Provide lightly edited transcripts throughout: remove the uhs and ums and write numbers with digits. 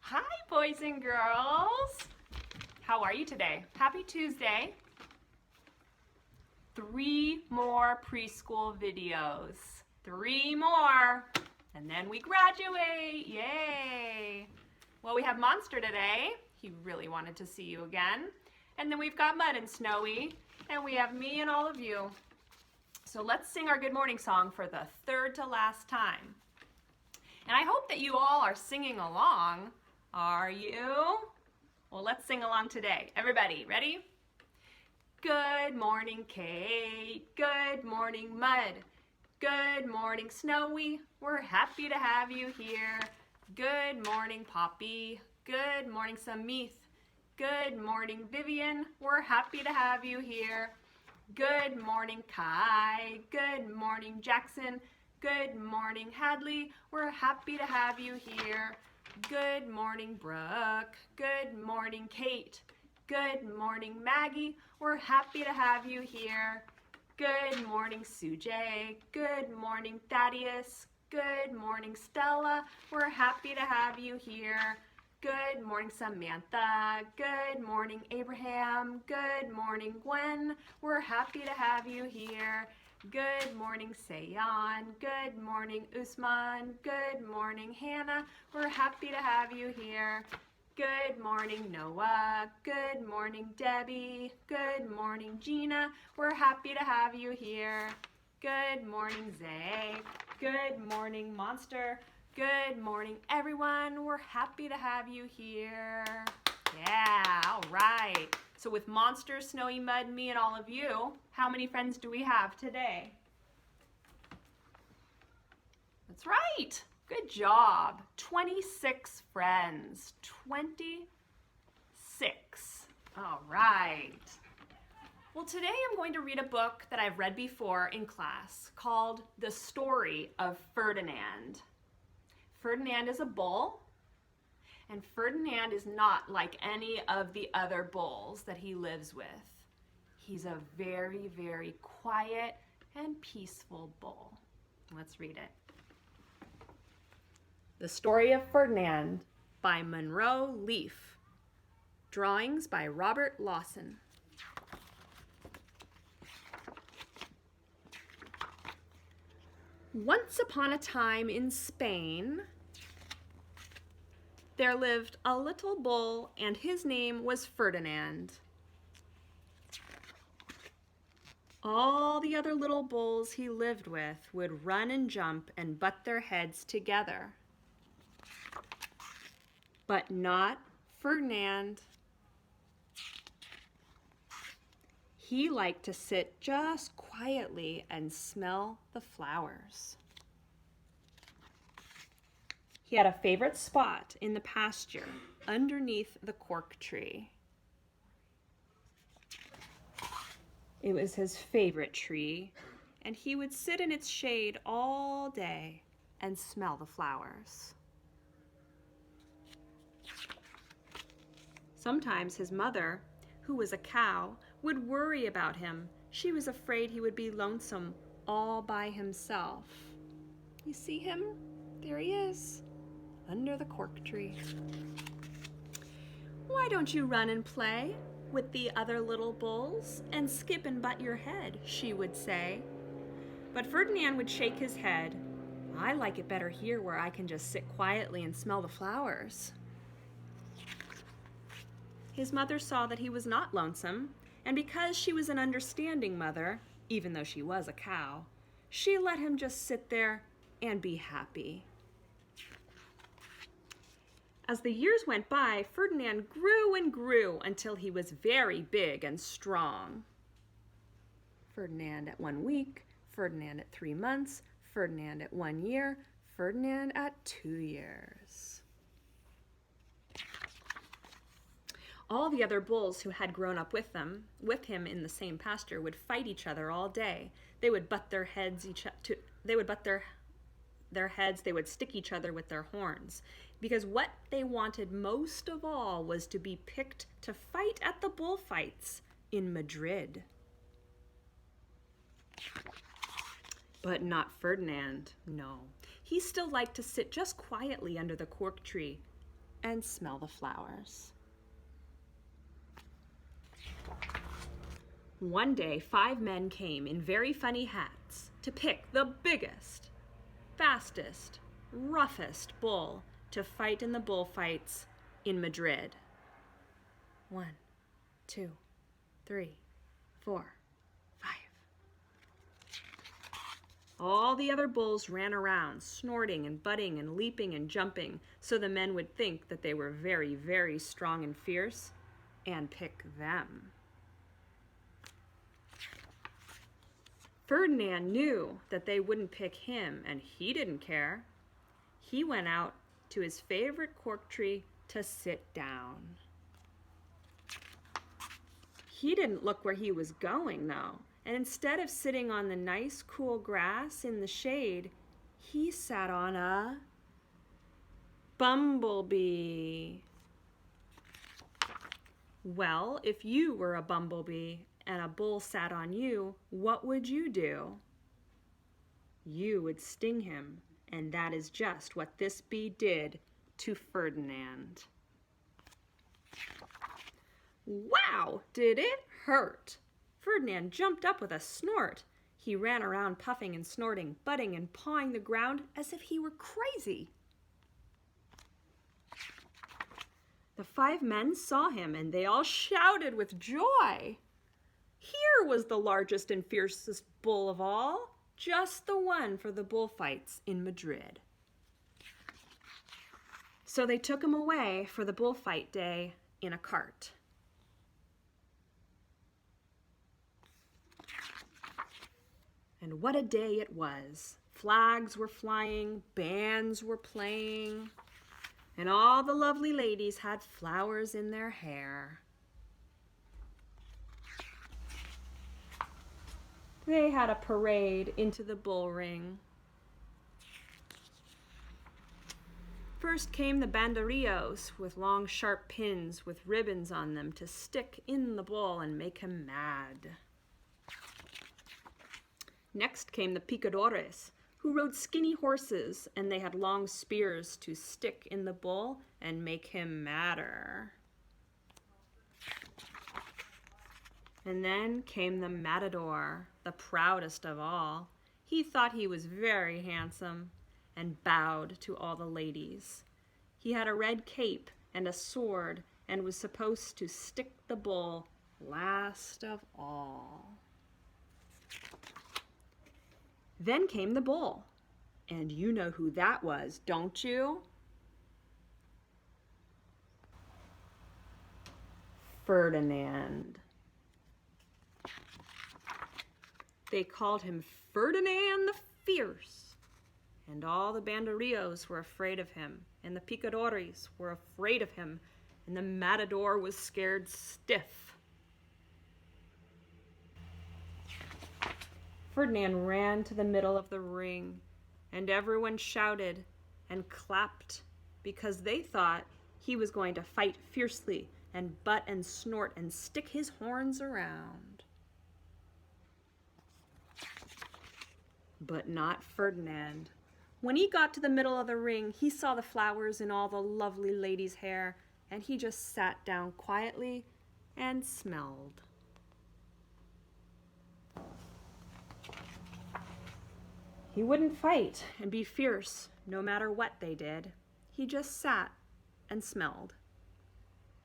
Hi, boys and girls. How are you today? Happy Tuesday. 3 more preschool videos. 3 more. And then we graduate. Yay. Well, we have Monster today. He really wanted to see you again. And then we've got Mud and Snowy. And we have me and all of you. So let's sing our good morning song for the third to last time. And I hope that you all are singing along. Are you? Well, let's sing along today. Everybody, ready? Good morning, Kate. Good morning, Mud. Good morning, Snowy. We're happy to have you here. Good morning, Poppy. Good morning, Samith. Good morning, Vivian. We're happy to have you here. Good morning, Kai. Good morning, Jackson. Good morning, Hadley. We're happy to have you here. Good morning, Brooke. Good morning, Kate. Good morning, Maggie. We're happy to have you here. Good morning, Sujay. Good morning, Thaddeus. Good morning, Stella. We're happy to have you here. Good morning, Samantha. Good morning, Abraham. Good morning, Gwen. We're happy to have you here. Good morning, Sayan. Good morning, Usman. Good morning, Hannah. We're happy to have you here. Good morning, Noah. Good morning, Debbie. Good morning, Gina. We're happy to have you here. Good morning, Zay. Good morning, Monster. Good morning, everyone. We're happy to have you here. Yeah, all right. So with Monster, Snowy, Mud, me, and all of you, how many friends do we have today? That's right. Good job. 26 friends. 26. All right. Well, today I'm going to read a book that I've read before in class called The Story of Ferdinand. Ferdinand is a bull, and Ferdinand is not like any of the other bulls that he lives with. He's a very, very quiet and peaceful bull. Let's read it. The Story of Ferdinand by Monroe Leaf. Drawings by Robert Lawson. Once upon a time in Spain, there lived a little bull, and his name was Ferdinand. All the other little bulls he lived with would run and jump and butt their heads together. But not Ferdinand. He liked to sit just quietly and smell the flowers. He had a favorite spot in the pasture underneath the cork tree. It was his favorite tree, and he would sit in its shade all day and smell the flowers. Sometimes his mother, who was a cow, would worry about him. She was afraid he would be lonesome all by himself. You see him? There he is, under the cork tree. Why don't you run and play with the other little bulls and skip and butt your head, she would say. But Ferdinand would shake his head. I like it better here where I can just sit quietly and smell the flowers. His mother saw that he was not lonesome, and because she was an understanding mother, even though she was a cow, she let him just sit there and be happy. As the years went by, Ferdinand grew and grew until he was very big and strong. Ferdinand at 1 week, Ferdinand at 3 months, Ferdinand at 1 year, Ferdinand at 2 years. All the other bulls who had grown up with him in the same pasture would fight each other all day. They would butt their heads they would stick each other with their horns, because what they wanted most of all was to be picked to fight at the bullfights in Madrid. But not Ferdinand, no. He still liked to sit just quietly under the cork tree and smell the flowers. One day, 5 men came in very funny hats to pick the biggest, fastest, roughest bull to fight in the bullfights in Madrid. 1, 2, 3, 4, 5. All the other bulls ran around, snorting and butting and leaping and jumping, so the men would think that they were very, very strong and fierce and pick them. Ferdinand knew that they wouldn't pick him, and he didn't care. He went out to his favorite cork tree to sit down. He didn't look where he was going, though, and instead of sitting on the nice, cool grass in the shade, he sat on a bumblebee. Well, if you were a bumblebee and a bull sat on you, what would you do? You would sting him, and that is just what this bee did to Ferdinand. Wow, did it hurt? Ferdinand jumped up with a snort. He ran around puffing and snorting, butting and pawing the ground as if he were crazy. The 5 men saw him, and they all shouted with joy. Here was the largest and fiercest bull of all, just the one for the bullfights in Madrid. So they took him away for the bullfight day in a cart. And what a day it was. Flags were flying, bands were playing, and all the lovely ladies had flowers in their hair. They had a parade into the bull ring. First came the banderillos with long sharp pins with ribbons on them to stick in the bull and make him mad. Next came the picadores, who rode skinny horses, and they had long spears to stick in the bull and make him madder. And then came the matador, the proudest of all. He thought he was very handsome and bowed to all the ladies. He had a red cape and a sword and was supposed to stick the bull last of all. Then came the bull, and you know who that was, don't you? Ferdinand. They called him Ferdinand the Fierce, and all the banderillos were afraid of him, and the picadores were afraid of him, and the matador was scared stiff. Ferdinand ran to the middle of the ring, and everyone shouted and clapped because they thought he was going to fight fiercely and butt and snort and stick his horns around. But not Ferdinand. When he got to the middle of the ring, he saw the flowers in all the lovely ladies' hair, and he just sat down quietly and smelled. He wouldn't fight and be fierce no matter what they did. He just sat and smelled.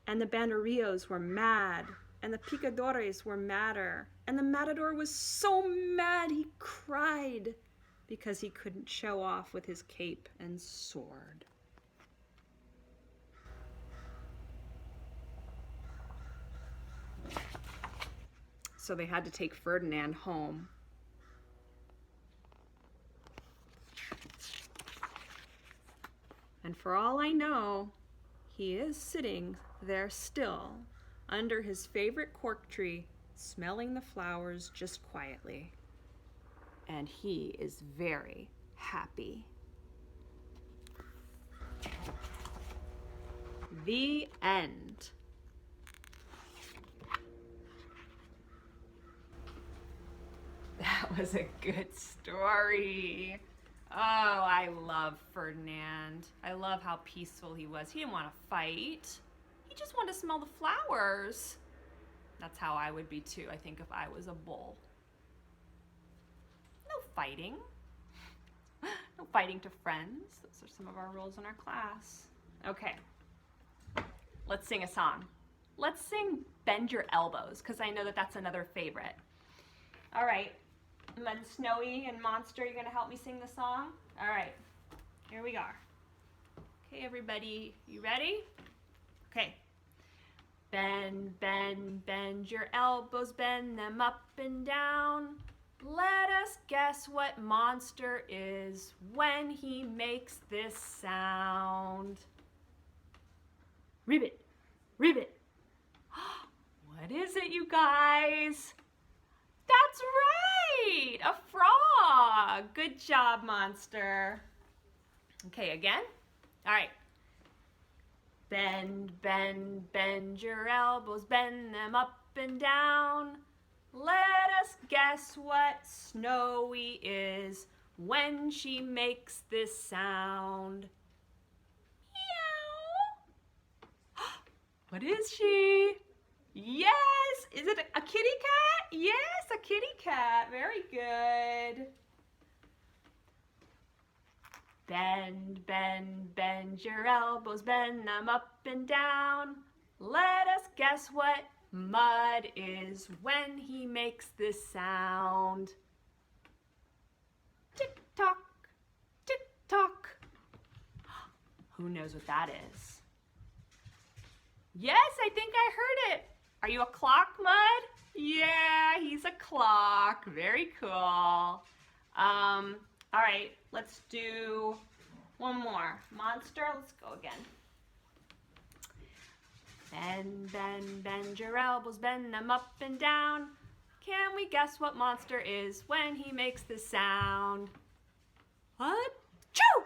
And the banderillos were mad, and the picadores were madder, and the matador was so mad he cried because he couldn't show off with his cape and sword. So they had to take Ferdinand home. And for all I know, he is sitting there still under his favorite cork tree, smelling the flowers just quietly. And he is very happy. The end. That was a good story. Oh, I love Ferdinand. I love how peaceful he was. He didn't want to fight. He just wanted to smell the flowers. That's how I would be too, I think, if I was a bull. No fighting. No fighting to friends. Those are some of our rules in our class. Okay. Let's sing a song. Let's sing Bend Your Elbows, because I know that that's another favorite. All right. And then Snowy and Monster, you're going to help me sing the song? All right. Here we are. Okay, everybody. You ready? Okay. Bend, bend, bend your elbows, bend them up and down. Let us guess what monster is when he makes this sound. Ribbit, ribbit. What is it, you guys? That's right, a frog. Good job, Monster. Okay, again. All right. Bend, bend, bend your elbows, bend them up and down. Let us guess what Snowy is when she makes this sound. Meow. What is she? Yes! Is it a kitty cat? Yes, a kitty cat. Very good. Bend, bend, bend your elbows, bend them up and down. Let us guess what Mud is when he makes this sound. Tick-tock, tick-tock. Who knows what that is? Yes, I think I heard it. Are you a clock, Mud? Yeah, he's a clock. Very cool. All right, let's do one more. Monster, let's go again. Bend, bend, bend your elbows, bend them up and down. Can we guess what monster is when he makes the sound? What? Choo!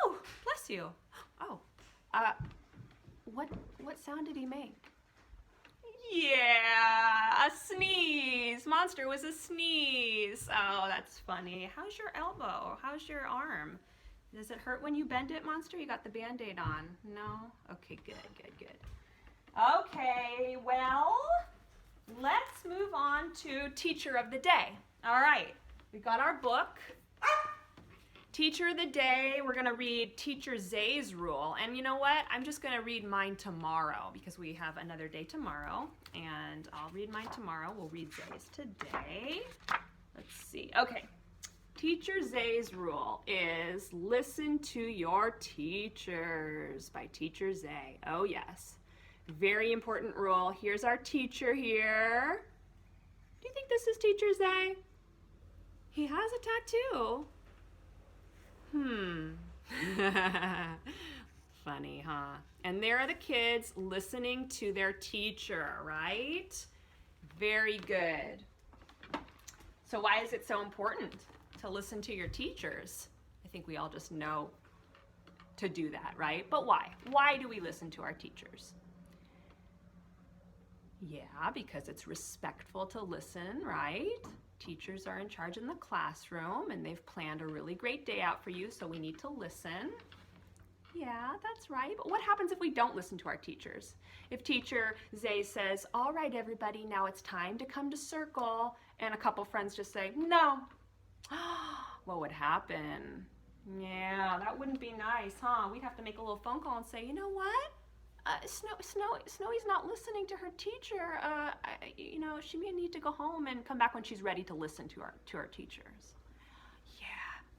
Oh, bless you. Oh, what sound did he make? Yeah, a sneeze. Monster was a sneeze. Oh, that's funny. How's your elbow? How's your arm? Does it hurt when you bend it, Monster? You got the Band-Aid on. No? Okay, good, good, good. Okay, well, let's move on to Teacher of the Day. All right, we got our book. Teacher of the Day, we're gonna read Teacher Zay's rule. And you know what? I'm just gonna read mine tomorrow because we have another day tomorrow. And I'll read mine tomorrow. We'll read Zay's today. Let's see. Okay. Teacher Zay's rule is listen to your teachers by Teacher Zay. Oh yes. Very important rule. Here's our teacher here. Do you think this is Teacher Zay? He has a tattoo. Funny, huh? And there are the kids listening to their teacher, right? Very good. So why is it so important to listen to your teachers? I think we all just know to do that, right? But why? Why do we listen to our teachers? Yeah, because it's respectful to listen, right? Teachers are in charge in the classroom and they've planned a really great day out for you, so we need to listen. Yeah, that's right. But what happens if we don't listen to our teachers? If Teacher Zay says, all right, everybody, now it's time to come to circle, and a couple friends just say, no. What would happen? Yeah, that wouldn't be nice, huh? We'd have to make a little phone call and say, you know what? Snowy's not listening to her teacher. You know, she may need to go home and come back when she's ready to listen to our teachers. Yeah,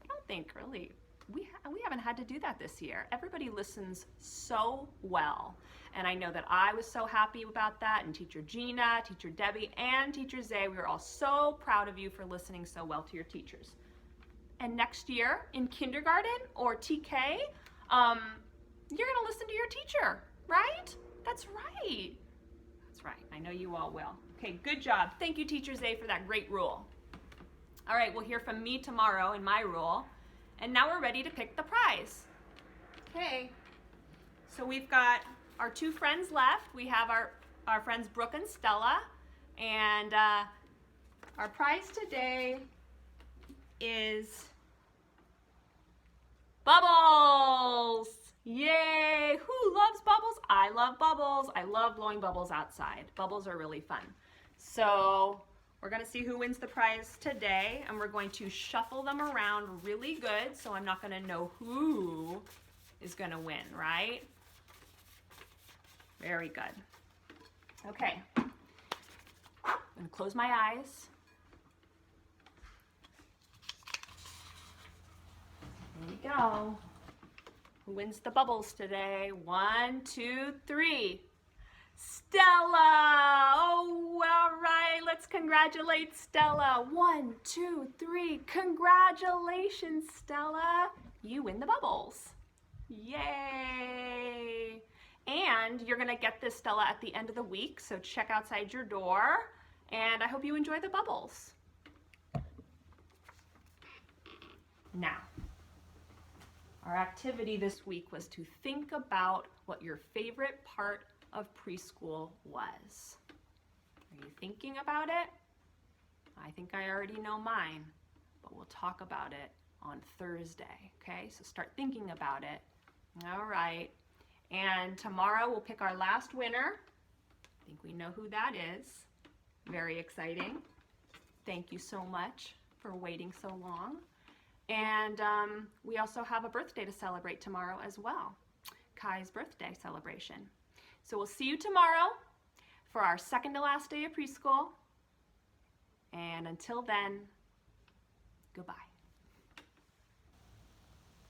I don't think really we haven't had to do that this year. Everybody listens so well, and I know that I was so happy about that. And Teacher Gina, Teacher Debbie, and Teacher Zay, we were all so proud of you for listening so well to your teachers. And next year in kindergarten or TK, you're gonna listen to your teacher. Right? That's right. That's right. I know you all will. Okay, good job. Thank you, Teacher Zay, for that great rule. All right, we'll hear from me tomorrow in my rule. And now we're ready to pick the prize. Okay, so we've got our two friends left. We have our friends Brooke and Stella. And our prize today is Bubbles! Yay! Who loves bubbles? I love bubbles. I love blowing bubbles outside. Bubbles are really fun. So we're going to see who wins the prize today, and we're going to shuffle them around really good so I'm not going to know who is going to win, right? Very good. Okay. I'm going to close my eyes. Here we go. Who wins the bubbles today? 1, 2, 3. Stella! Oh, all right. Let's congratulate Stella. 1, 2, 3. Congratulations, Stella. You win the bubbles. Yay! And you're going to get this, Stella, at the end of the week, so check outside your door. And I hope you enjoy the bubbles. Now, our activity this week was to think about what your favorite part of preschool was. Are you thinking about it? I think I already know mine, but we'll talk about it on Thursday, okay? So start thinking about it. All right. And tomorrow we'll pick our last winner. I think we know who that is. Very exciting. Thank you so much for waiting so long. And we also have a birthday to celebrate tomorrow as well. Kai's birthday celebration. So we'll see you tomorrow for our second to last day of preschool. And until then, goodbye.